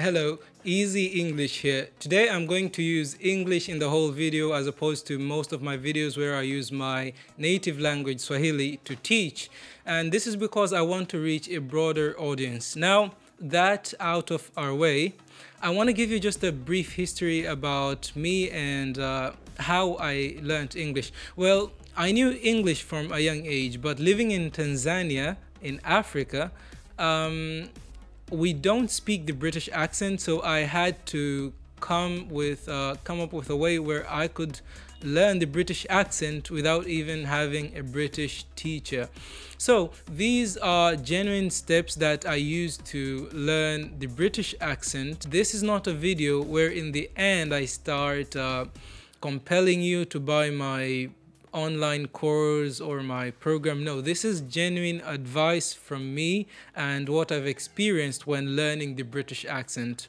Hello, Easy English here. Today I'm going to use English in the whole video as opposed to most of my videos where I use my native language Swahili to teach. And this is because I want to reach a broader audience. Now, that out of our way, I want to give you just a brief history about me and how I learned English. Well, I knew English from a young age, but living in Tanzania, in Africa, we don't speak the British accent, so I had to come up with a way where I could learn the British accent without even having a British teacher. So these are genuine steps that I used to learn the British accent. This is not a video where in the end I start compelling you to buy my online course or my program. No, this is genuine advice from me and what I've experienced when learning the British accent.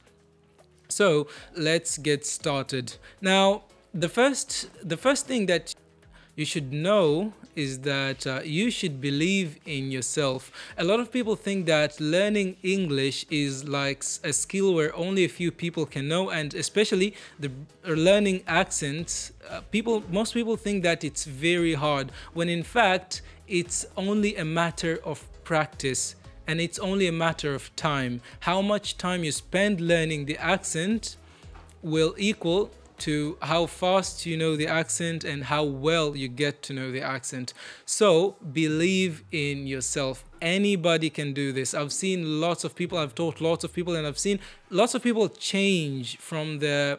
So let's get started. Now, the first thing that you should know is that you should believe in yourself. A lot of people think that learning English is like a skill where only a few people can know, and especially the learning accents. Most people think that it's very hard, when in fact it's only a matter of practice and it's only a matter of time. How much time you spend learning the accent will equal to how fast you know the accent and how well you get to know the accent. So believe in yourself. Anybody can do this. I've seen lots of people, I've taught lots of people, and I've seen lots of people change from their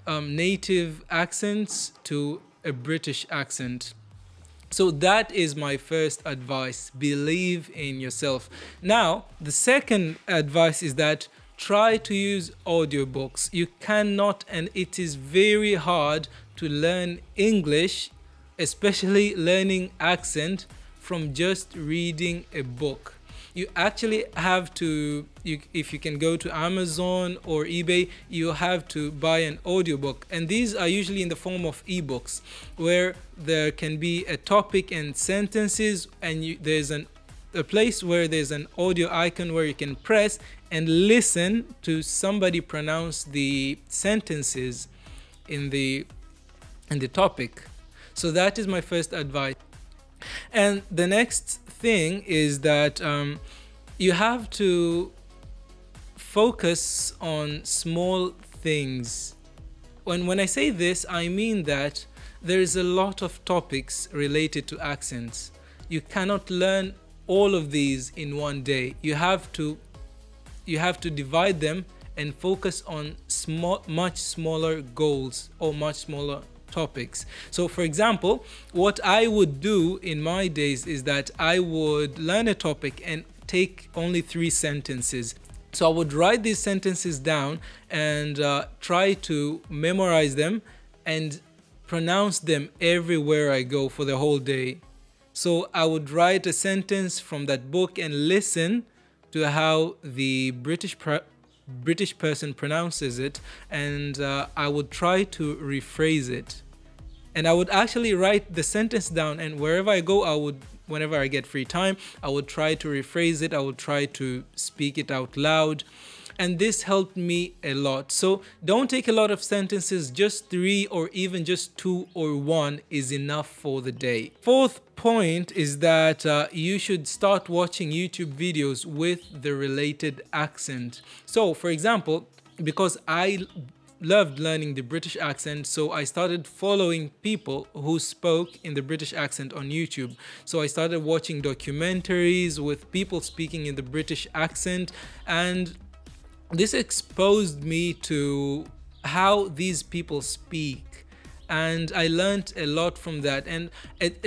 native accents to a British accent. So that is my first advice. Believe in yourself. Now, the second advice is that try to use audiobooks. You cannot, and it is very hard to learn English, especially learning accent, from just reading a book. You actually have to, if you can go to Amazon or eBay, you have to buy an audiobook. And these are usually in the form of ebooks, where there can be a topic and sentences, and there's a place where there's an audio icon where you can press and listen to somebody pronounce the sentences in the topic. So that is my first advice. And the next thing is that you have to focus on small things. When I say this, I mean that there is a lot of topics related to accents. You cannot learn all of these in one day. You have to divide them and focus on much smaller goals or much smaller topics. So for example, what I would do in my days is that I would learn a topic and take only 3 sentences. So I would write these sentences down and try to memorize them and pronounce them everywhere I go for the whole day. So I would write a sentence from that book and listen to how the British person pronounces it, and I would try to rephrase it. And I would actually write the sentence down, and wherever I go, whenever I get free time, I would try to rephrase it. I would try to speak it out loud. And this helped me a lot. So don't take a lot of sentences, just 3 or even just 2 or 1 is enough for the day. Fourth point is that you should start watching YouTube videos with the related accent. So for example, because I loved learning the British accent, so I started following people who spoke in the British accent on YouTube. So I started watching documentaries with people speaking in the British accent, and this exposed me to how these people speak, and I learned a lot from that. And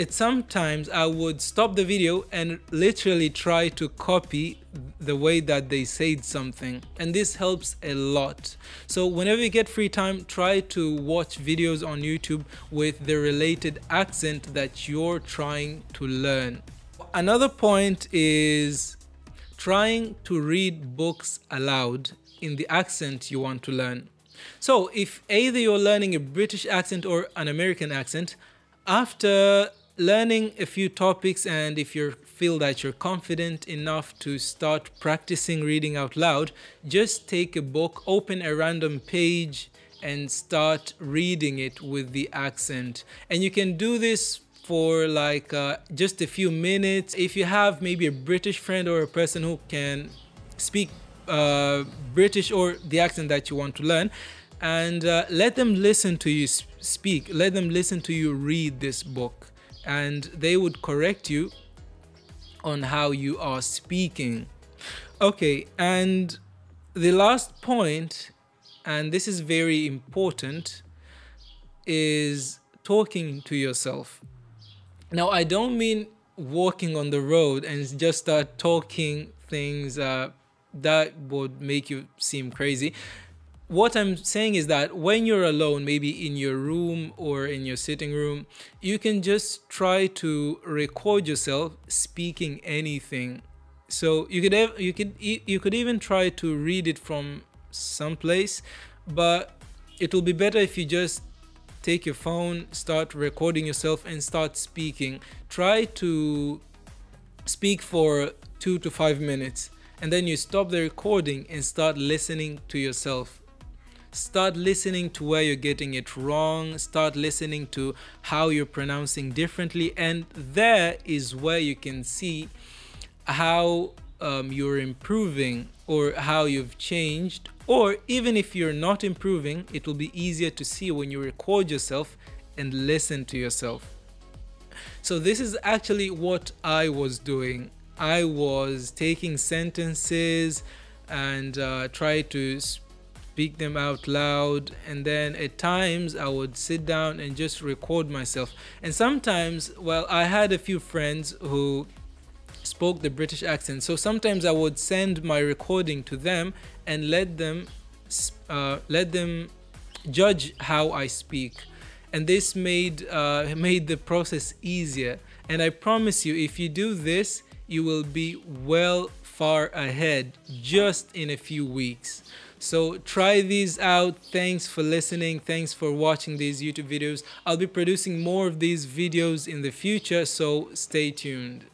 sometimes I would stop the video and literally try to copy the way that they said something, and this helps a lot. So whenever you get free time, try to watch videos on YouTube with the related accent that you're trying to learn. Another point is trying to read books aloud in the accent you want to learn. So if either you're learning a British accent or an American accent, after learning a few topics, and if you're feel that you're confident enough to start practicing reading out loud, just take a book, open a random page, and start reading it with the accent. And you can do this for like just a few minutes. If you have maybe a British friend or a person who can speak British or the accent that you want to learn, and let them listen to you speak, let them listen to you read this book, and they would correct you on how you are speaking. Okay, and the last point, and this is very important, is talking to yourself. Now, I don't mean walking on the road and just start talking things that would make you seem crazy. What I'm saying is that when you're alone, maybe in your room or in your sitting room, you can just try to record yourself speaking anything. So you could even try to read it from someplace, but it will be better if you just take your phone, start recording yourself, and start speaking. Try to speak for 2 to 5 minutes, and then you stop the recording and start listening to yourself. Start listening to where you're getting it wrong. Start listening to how you're pronouncing differently, and there is where you can see how you're improving or how you've changed. Or even if you're not improving, it will be easier to see when you record yourself and listen to yourself. So this is actually what I was doing. I was taking sentences and try to speak them out loud, and then at times I would sit down and just record myself. And sometimes, well, I had a few friends who spoke the British accent, so sometimes I would send my recording to them and let them judge how I speak, and this made the process easier. And I promise you, if you do this, you will be well far ahead just in a few weeks. So try these out. Thanks for listening. Thanks for watching these YouTube videos. I'll be producing more of these videos in the future, so stay tuned.